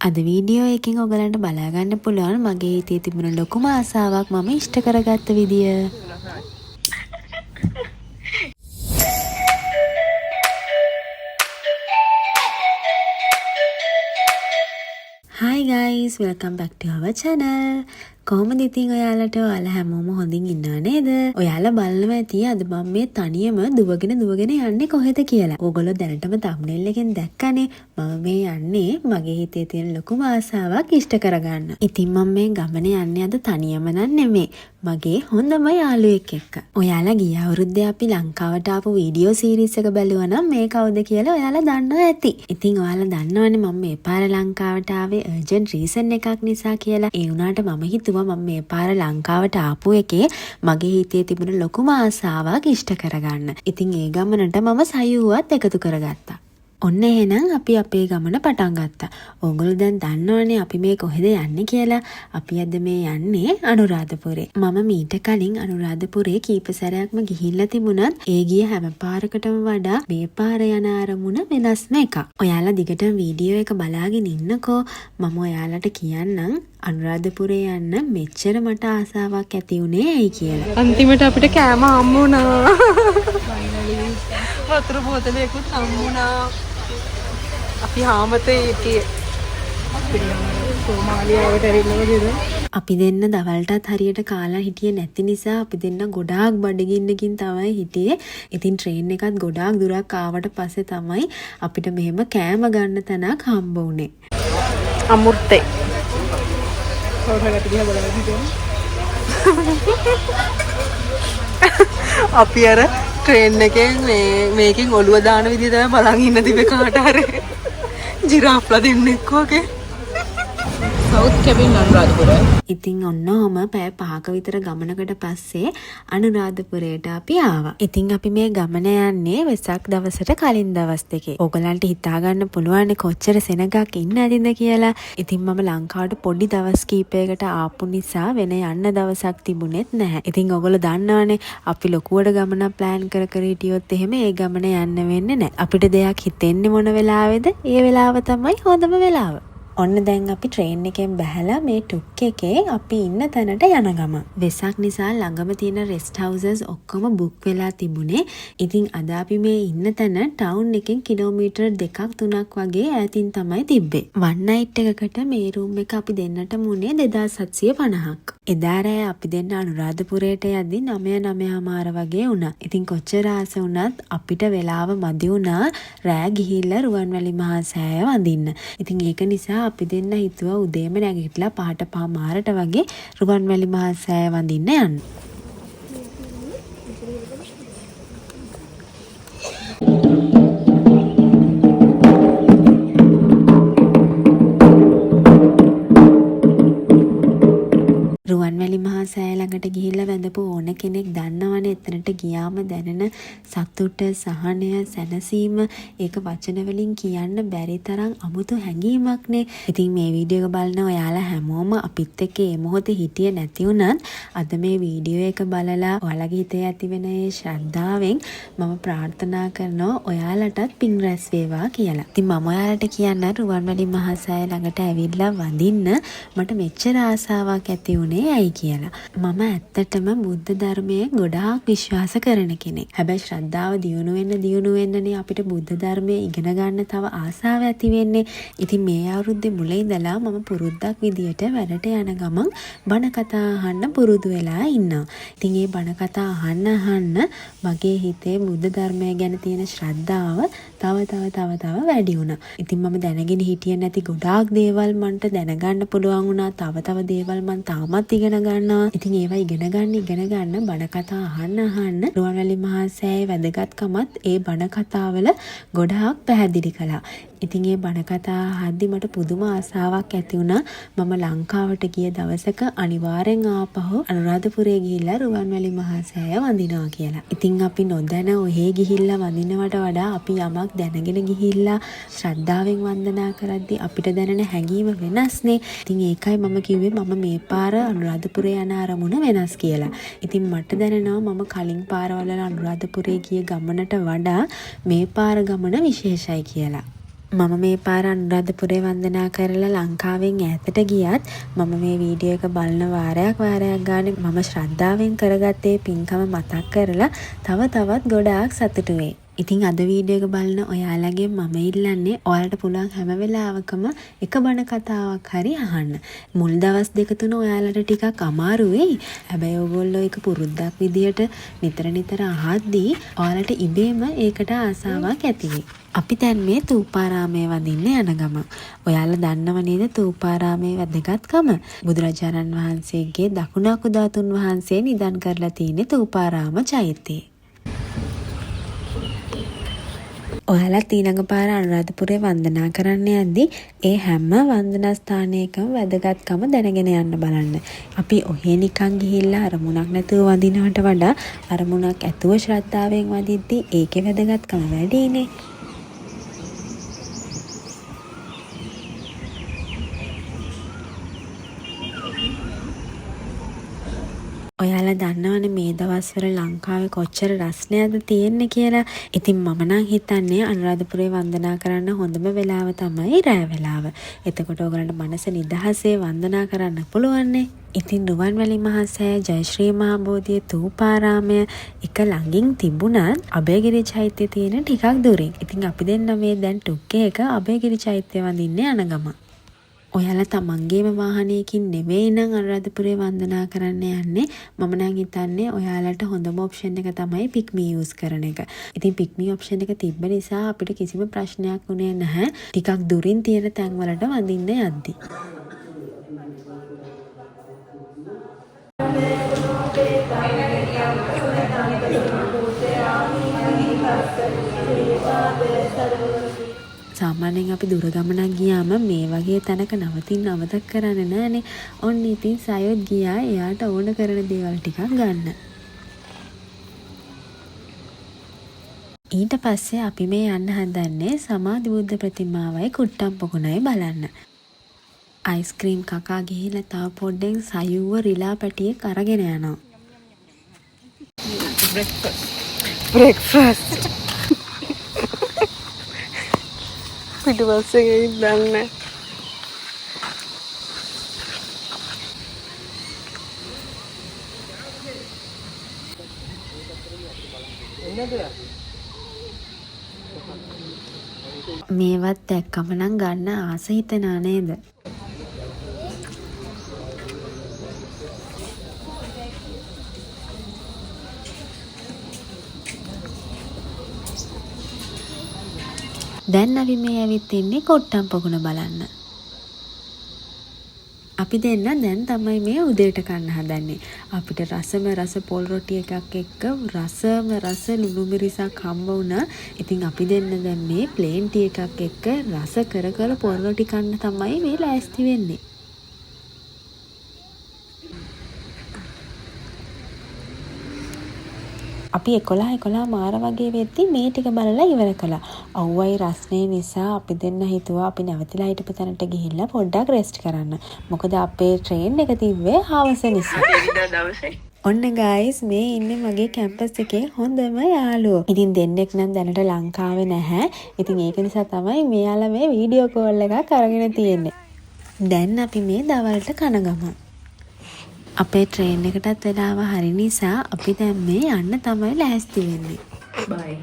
අද වීඩියෝ එකෙන් ඔයගලන්ට බලා ගන්න පුළුවන් මගේ හිතේ තිබුණ ලොකුම ආසාවක් මම ඉෂ්ට කරගත්ත විදිය. Hi guys, welcome back to our channel. කොහොමද ඉතින් ඔයාලා හැමෝම හොඳින් ඉන්නව නේද? ඔයාලා බලනවා ඇති අද මම මේ තනියම දුවගෙන යන්නේ කොහෙද කියලා. ඕගොල්ලෝ දැනටම thumbnail එකෙන් දැක්කනේ. මම මේ යන්නේ මගේ හිතේ තියෙන ලොකුම ආසාවක් ඉෂ්ට කරගන්න. ඉතින් මම මේ ගමනේ යන්නේ අද තනියම නෙමෙයි. මගේ හොඳම යාළුවෙක් එක්ක. ඔයාලා ගිය අවුරුද්දේ අපි ලංකාවට ආපු වීඩියෝ සීරීස් එක බැලුවා නම් මේ කවුද කියලා ඔයාලා දන්නවා ඇති. ඉතින් ඔයාලා දන්නවනේ මම මේ පාර ලංකාවට ආවේ urgent reason එකක් නිසා කියලා. ඒ වුණාට මම හිතුවා මම මේ පාර ලංකාවට ආපු එකේ මගේ හිතේ තිබුණ ලොකුම ආසාවක් ඉෂ්ට කරගන්න. ඉතින් ඒ ගමනට මම සයුවත් එකතු කරගත්තා. ඔන්න එහෙනම් අපි අපේ ගමන පටන් ගත්තා. ඕගොල්ලෝ දැන් දන්නවනේ අපි මේ කොහෙද යන්නේ කියලා. අපි අද මේ යන්නේ අනුරාධපුරේ. මම මීට කලින් අනුරාධපුරේ කීප සැරයක්ම ගිහිල්ලා තිබුණත් ඒ ගිය හැම පාරකටම වඩා මේ පාර යන අරමුණ වෙනස්ම එකක්. ඔයාලා දිගටම වීඩියෝ එක බලාගෙන ඉන්නකෝ. මම ඔයාලට කියන්නම් අනුරාධපුරේ යන්න මෙච්චර මට ආසාවක් ඇති උනේ ඇයි කියලා. අන්තිමට අපිට කෑම හම්බුණා. වතුර බෝතලයකුත් හම්බුණා. අපි හාමතේ හිටියේ. සෝමාලියාවට ඇවිල්ලා අපි දෙන්න දවල්ටත් හරියට කාලා හිටියේ නැති නිසා අපි දෙන්න ගොඩාක් බඩගින්නකින් තමයි හිටියේ. ඉතින් ට්‍රේන් එකත් ගොඩාක් දුරක් ආවට පස්සේ තමයි අපිට මෙහෙම කෑම ගන්න තැනක් හම්බ වුනේ. අමෘතේ. අපි අර ට්‍රේන් එකෙන් මේකෙන් ඔළුව දාන විදිහ තමයි බලන් ඉන්න තිබේ කාට හරි. ජිරාෆ්ලා දෙන්නෙක් වගේ. South cabin Anuradhapura. ඉතින් ඔන්නෝම පැය 5ක විතර ගමනකට පස්සේ අනුරාධපුරයට අපි ආවා. ඉතින් අපි මේ ගමන යන්නේ වෙසක් දවසට කලින් දවස් දෙකේ. ඕගලන්ට හිතා ගන්න පුළුවන් කොච්චර සෙනගක් ඉන්න ඇතිද කියලා. ඉතින් මම ලංකාවට පොඩි දවස් කීපයකට ආපු නිසා වෙන යන්න දවසක් තිබුණෙත් නැහැ. ඉතින් ඔයගොල්ලෝ දන්නවනේ අපි ලොකුවට ගමන ප්ලෑන් කර හිටියොත් එහෙම ඒ ගමන යන්න වෙන්නේ නැහැ. අපිට දෙයක් හිතෙන්නේ මොන වෙලාවේද? ඒ වෙලාව තමයි හොඳම වෙලාව. ඔන්න දැන් අපි ට්‍රේන් එකෙන් බැහැලා මේ ටුක් එකේ අපි ඉන්න තැනට යන ගම. වෙසක් නිසා ළඟම තියෙන රෙස්ට් හවුසස් ඔක්කොම බුක් වෙලා තිබුණේ. ඉතින් අද අපි මේ ඉන්න තැන ටවුන් එකෙන් කිලෝමීටර් 2-3ක් වගේ ඈතින් තමයි තිබ්බේ. වන් නයිට් එකකට මේ රූම් එක අපි දෙන්නට මුනේ 2750ක්. එදා රෑ අපි දෙන්න අනුරාධපුරයට යද්දි 9:09 වගේ වුණා. ඉතින් කොච්චර ආස වුණත් අපිට වෙලාව මදි වුණා රෑ ගිහිල්ලා රුවන්වැලි මහා සෑය වඳින්න. ඉතින් ඒක නිසා අපි දෙන්න හිතුවා උදේම නැගිටලා 5:00 වගේ රුවන්වැලි මහා සෑය වඳින්න යන්න. රුවන්වැලි මහා සෑය ළඟට ගිහිල්ලා වැඳපු ඕන කෙනෙක් දන්නවනේ එතනට ගියාම දැනෙන සතුට, සහනය, සැනසීම ඒක වචන වලින් කියන්න බැරි තරම් අමුතු හැඟීමක්නේ. ඉතින් මේ වීඩියෝ එක බලන ඔයාලා හැමෝම අපිත් එක්ක මේ මොහොතේ හිටියේ නැති වුණත් අද මේ වීඩියෝ එක බලලා ඔයාලගේ හිතේ ඇති වෙන ඒ ශ්‍රද්ධාවෙන් මම ප්‍රාර්ථනා කරනවා ඔයාලටත් පින් රැස් වේවා කියලා. ඉතින් මම ඔයාලට කියන්න රුවන්වැලි මහා සෑය ළඟට ඇවිල්ලා වඳින්න මට මෙච්චර ආසාවක් ඇති වුණේ ඇයි කියලා. මම ඇත්තටම බුද්ධ ධර්මයේ ගොඩාක් විශ්වාස කරන කෙනෙක්. හැබැයි ශ්‍රද්ධාව දියුණු වෙන්නනේ අපිට බුද්ධ ධර්මයේ ඉගෙන ගන්න තව ආසාව ඇති වෙන්නේ. ඉතින් මේ අවුරුද්දේ මුල ඉඳලා මම පුරුද්දක් විදියට වැඩට යන ගමන් බණ කතා අහන්න පුරුදු වෙලා ඉන්නවා. ඉතින් මේ බණ කතා අහන්න මගේ හිතේ බුද්ධ ධර්මය ගැන තියෙන ශ්‍රද්ධාව තව වැඩි වුණා. ඉතින් මම දැනගෙන හිටියේ නැති ගොඩාක් දේවල් මන්ට දැනගන්න පුළුවන් වුණා. තව දේවල් මන් තාමත් ඉගෙන ගන්නවා. ඉතින් ඒවා ඉගෙන ගන්න බණ කතා අහන්න රුවන්වැලි මහා සෑයේ වැදගත්කමත් ඒ බණ කතාවල ගොඩාක් පැහැදිලි කළා. ඉතින් ඒ බණ කතා අහද්දි මට පුදුම ආසාවක් ඇති වුණා. මම ලංකාවට ගිය දවසක අනිවාර්යෙන් ආපහු අනුරාධපුරේ ගිහිල්ලා රුවන්වැලි මහා සෑය වඳිනවා කියලා. ඉතින් අපි නොදැන ඔහේ ගිහිල්ලා වඳිනවට වඩා අපි යමක් දැනගෙන ගිහිල්ලා ශ්‍රද්ධාවෙන් වන්දනා කරද්දි අපිට දැනෙන හැඟීම වෙනස්නේ. ඉතින් ඒකයි මම කිව්වේ මම මේ පාර අනුරාධපුරේ යන අරමුණ වෙනස් කියලා. ඉතින් මට දැනෙනවා මම කලින් පාරවල අනුරාධපුරේ ගිය ගමනට වඩා මේ පාර ගමන විශේෂයි කියලා. මම මේ පාර අනුරාධපුරේ වන්දනා කරලා ලංකාවෙන් ඈතට ගියත් මම මේ වීඩියෝ එක බලන වාරයක් ගානේ මම ශ්‍රද්ධාවෙන් කරගත්තේ පින්කම මතක් කරලා තව තවත් ගොඩාක් සතුටු වෙයි. ඉතින් අද වීඩියෝ එක බලන ඔයාලගෙන් මම ඉල්ලන්නේ ඔයාලට පුළුවන් හැම වෙලාවකම එක බණ කතාවක් හරි අහන්න. මුල් දවස් දෙක තුන ඔයාලට ටිකක් අමාරු වෙයි. හැබැයි ඔයගොල්ලෝ ඒක පුරුද්දක් විදියට නිතර අහද්දී ඔයාලට ඉබේම ඒකට ආසාවක් ඇති වෙයි. අපි දැන් මේ තූපාරාමයේ වඳින්න යන ගම. ඔයාලා දන්නව නේද තූපාරාමයේ වැදගත්කම? බුදුරජාණන් වහන්සේගේ දකුණු අකුධාතුන් වහන්සේ නිදන් කරලා තියෙන තූපාරාම චෛත්‍යය. ඔයාලත් ඊළඟ පාර අනුරාධපුරේ වන්දනා කරන්න යද්දී ඒ හැම වන්දනා ස්ථානයකම වැදගත්කම දැනගෙන යන්න බලන්න. අපි ඔහේ නිකන් ගිහිල්ලා අරමුණක් නැතුව වඳිනවට වඩා අරමුණක් ඇතුව ශ්‍රද්ධාවෙන් වඳිද්දී ඒකේ වැදගත්කම වැඩිනේ. ඔයාලා දන්නවනේ මේ දවස්වල ලංකාවේ කොච්චර රස්නයක්ද තියෙන්නේ කියලා. ඉතින් මම නම් හිතන්නේ අනුරාධපුරේ වන්දනා කරන්න හොඳම වෙලාව තමයි රැ වෙලාව. එතකොට ඔයගලන්ට මනස නිදහසේ වන්දනා කරන්න පුළුවන්නේ. ඉතින් රුවන්වැලි මහා සෑය, ජයශ්‍රී මහා බෝධිය, තූපාරාමය එක ළඟින් තිබුණත් අභයගිරි චෛත්‍යය තියෙන ටිකක් දුරින්. ඉතින් අපි දෙන්න මේ දැන් ටුක්කේ එක අභයගිරි චෛත්‍යය වඳින්න යන ගම. ඔයාලා තමන්ගේම වාහනයකින් නෙවෙයි නම් අනුරාධපුරේ වන්දනා කරන්න යන්නේ. මම නම් හිතන්නේ ඔයාලට හොඳම ඔප්ෂන් එක තමයි පික්මී යූස් කරන එක. ඉතින් පික්මී ඔප්ෂන් එක තිබ්බ නිසා අපිට කිසිම ප්‍රශ්නයක් වුණේ නැහැ. ටිකක් දුරින් තියෙන තැන් වලට වඳින්න යද්දී. සාමාන්‍යයෙන් අපි දුර ගමනක් ගියාම මේ වගේ තැනක නවතින්න අමතක කරන්නේ නැහනේ. ඔන්න ඉතින් සයොත් ගියා එයාට ඕන කරන දේවල් ටිකක් ගන්න. ඊට පස්සේ අපි මේ යන්න හදන්නේ සමාධි බුද්ධ ප්‍රතිමාවයි කුට්ටම් පොකුණයි බලන්න. අයිස්ක්‍රීම් කකා ගිහිල්ලා තව පොඩ්ඩෙන් සයුව රිලා පැටියෙක් අරගෙන යනවා. බ්‍රෙක්ෆාස්ට් පිටුපස්සේ ඉඳන්න. මේවත් දැක්කම නම් ගන්න ආස හිතෙනා නේද? දැන් අපි මේ ඇවිත් ඉන්නේ කොට්ටම් පොකුණ බලන්න. අපි දෙන්න දැන් තමයි මේ උදේට කන්න හදන්නේ. අපිට රස පොල් රොටි එකක් එක්ක රස ලුණු මිරිසක් හම්බ වුණා. ඉතින් අපි දෙන්න දැන් මේ ප්ලේන් ටී එකක් එක්ක රස කර පොල් රොටි කන්න තමයි මේ ලෑස්ති වෙන්නේ. අපි 11 මාර වගේ වෙද්දි මේ ටික බලලා ඉවර කළා. අවුවයි රස්නේ නිසා අපි දෙන්න හිතුවා අපි නැවතිලා හිටපු තැනට ගිහිල්ලා පොඩ්ඩක් රෙස්ට් කරන්න. මොකද අපේ ට්‍රේන් එක තිබ්බේ හවස නිසා. ඔන්න ගයිස් මේ ඉන්නේ මගේ කැම්පස් එකේ හොඳම යාළුවෝ. ඉතින් දෙන්නෙක් නම් දැනට ලංකාවේ නැහැ. ඉතින් ඒක නිසා තමයි මෙයාලා මේ වීඩියෝ කෝල් එකක් අරගෙන තියෙන්නේ. දැන් අපි මේ දවල්ට කන ගමන්. අපේ ට්‍රේන් එකටත් වෙලාව හරි නිසා අපි දැන් මේ යන්න තමයි ලෑස්ති වෙන්නේ. බයි.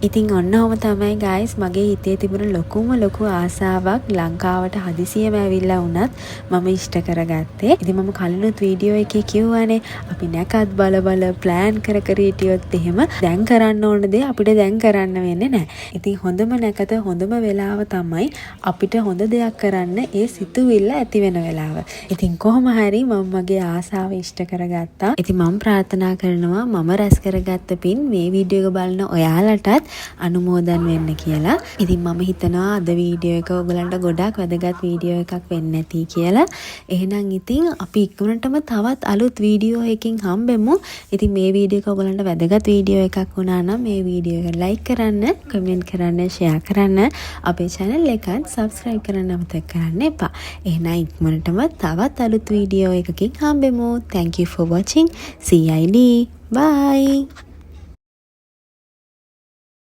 ඉතින් ඔන්න ඔහම තමයි ගයිස් මගේ හිතේ තිබුණ ලොකු ආසාවක් ලංකාවට හදිසියෙම ඇවිල්ලා වුණත් මම ඉෂ්ට කරගත්තේ. ඉතින් මම කලිනුත් වීඩියෝ එකේ කිව්වානේ අපි නැකත් බල ප්ලෑන් කර හිටියොත් එහෙම දැන් කරන්න ඕන දේ අපිට දැන් කරන්න වෙන්නේ නැහැ. ඉතින් හොඳම නැකත හොඳම වෙලාව තමයි අපිට හොඳ දෙයක් කරන්න ඒ සිතුවිල්ල ඇති වෙන වෙලාව. ඉතින් කොහොම හරි මම මගේ ආසාව ඉෂ්ට කරගත්තා. ඉතින් මම ප්‍රාර්ථනා කරනවා මම රැස් කරගත්ත පින් මේ වීඩියෝ එක බලන ඔයාලටත් අනුමෝදන් වෙන්න කියලා. ඉතින් මම හිතනවා අද වීඩියෝ එක ඔයගලන්ට ගොඩාක් වැදගත් වීඩියෝ එකක් වෙන්න ඇති කියලා. එහෙනම් ඉතින් අපි ඉක්මනටම තවත් අලුත් වීඩියෝ එකකින් හම්බෙමු. ඉතින් මේ වීඩියෝ එක ඔයගලන්ට වැදගත් වීඩියෝ එකක් වුණා නම් මේ වීඩියෝ එක ලයික් කරන්න, කමෙන්ට් කරන්න, ෂෙයා කරන්න, අපේ channel එකත් subscribe කරන්න අමතක කරන්න එපා. එහෙනම් ඉක්මනටම තවත් අලුත් වීඩියෝ එකකින් හම්බෙමු. Thank you for watching. CID. Bye.